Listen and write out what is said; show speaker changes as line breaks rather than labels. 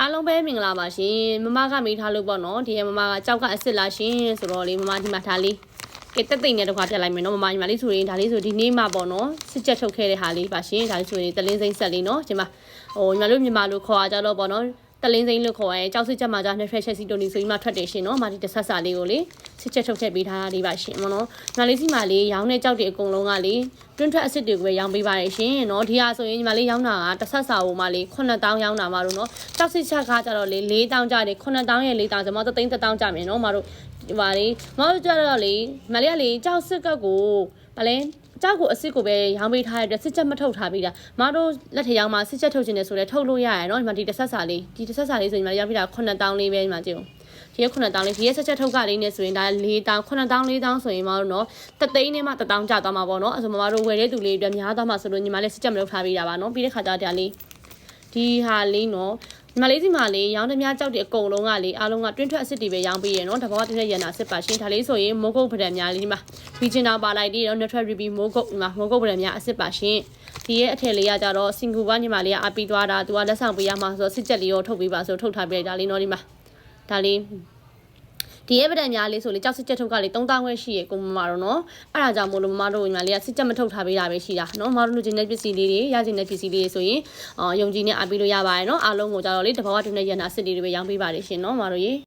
အားလုံးပဲမင်္ဂလာပါရှင်မမကမေးထားလို့ပေါ့နော်ဒီမမကကြောက်ကအစ်စ်လားရှင်ဆိုတော့လေမမဒီမှာထားလေးကဲတက်သိမ့်တဲ့တော့ခါပြတ်လိုက်မယ်နော်မမညီမလေးဆိုရင်ဒါလေးဆိုဒီနေ့မှပေါ့နော်စစ်ချက်ထုတ်ခဲ့တဲ့ဟာလေးပါရှင်ဒါလေးဆိုရင်တလင်းစိမ့်ဆက်လေးနော်ဒီမှာညီမတို့မြန်မာလိုခေါ်ရကြတော့ပေါ့နော်တလင်းစိမ့်လို့ခေါ်ရဲကြောက်စစ်ချက်မှာကြာနှစ်ဖက်ချက်စီတိုနီဆိုပြီးမှထွက်တယ်ရှင်နော်မာဒီတစ်ဆက်စာလေးကိုလေစစ်ချက်ထုတ်ထည့်ပေးထားတာလေးပါရှင်မနော်ညီမလေးစီမှာလေးရောင်းတဲ့ကြောက်တွေအကုန်လုံးကလေတွင်းထွက်အစ်စ်တွေကိုပဲရောင်းပေးပါတယ်ရှင်နော်ဒီဟာဆိုရင်ညီမလေးရောင်းတာကတစ်ဆက်စာကိုမှလေ9000ရောင်းတာမှာလို့နော်ကြောက်စစ်ချက်ကကြတော့လေ4000ကျတယ်9000ရဲ့4000ကျမတို့3000ကျမယ်နော်မတို့ဒီပါလေမတို့ကြတော့လေမလေးကလေကြောက်စစ်ကတ်ကိုဗလဲကြောက်ကိုအစ်စ်ကိုပဲရောင်းပေးထားတဲ့စစ်ချက်မထုတ်ထားပြီးတာမတို့လက်ထရောင်းမှာစစ်ချက်ထုတ်ခြင်းနဲ့ဆိုလဲထုတ်လို့ရရနော်ဒီမှာဒီတစ်ဆက်စာလေးဆိုရင်ညီမလေးရောင်းပေးတာ9000လေးပဲညီမကြည့်အောင်ဒီ9000လေးဒီရဲ့စစ်ချက်ထုတ်ကလေးနဲ့ဆိုရင်ဒါ4000 4000ဆိုရင်မတို့နော်တသိန်းနဲ့မှ1000ကျသွားမှာပေါ့နော်အဲဆိုမတို့ဝယ်တဲ့သူလေးတွေများသွားမှာဆိုလို့ညီမလေးစစ်ချက်မလုပ်ထားပေးတာပါနော်ပြီးတဲ့ခါကျတော့လေးဒီဟာလေးနော်ညီမလေးစီမှာလေးရောင်းသမျှကြောက်တဲ့အကုန်လုံးကလေအားလုံးကတွင်းထွက်အစ်စ်တွေပဲရောင်းပေးရနော်တဘောတင်းတဲ့ရန်နာစစ်ပါရှင်ဒါလေးဆိုရင်မိုးကုတ်ပဒံများလေးဒီမှာဘီဂျင်နာပါလိုက်ပြီးတော့ natural review မိုးကုတ်ဒီမှာမိုးကုတ်ပဒံများအစ်စ်ပါရှင်ဒီရဲ့အထည်လေးကကြတော့စင်ကူပါညီမလေးကအပီးသွားတာသူကလက်ဆောင်ပေးရမှာဆိုတော့စစ်ချက်လေးရောထုတ်ပေးပါဆိုထုတ်ထားပေးလိုက်ဒါလေးနော်ဒီမှာဒါလေးဒီရဲ့ပဒံများလေးဆိုလေကြောက်စစ်ချက်ထုတ်ကလေ3000ခွဲရှိရကိုမမတော့နော်အဲ့ဒါကြောင့်မို့လို့မမတို့ညီမလေးကစစ်ချက်မထုတ်ထားပေးတာပဲရှိတာနော်မမတို့လူချင်းတဲ့ပစ္စည်းလေးတွေရချင်းတဲ့ပစ္စည်းလေးတွေဆိုရင်ယုံကြည်နဲ့အပီးလို့ရပါတယ်နော်အားလုံးကိုကြတော့လေတဘောကတူနဲ့ရန်နာစစ်လေးတွေပဲရောင်းပေးပါတယ်ရှင်နော်မမတို့ရေ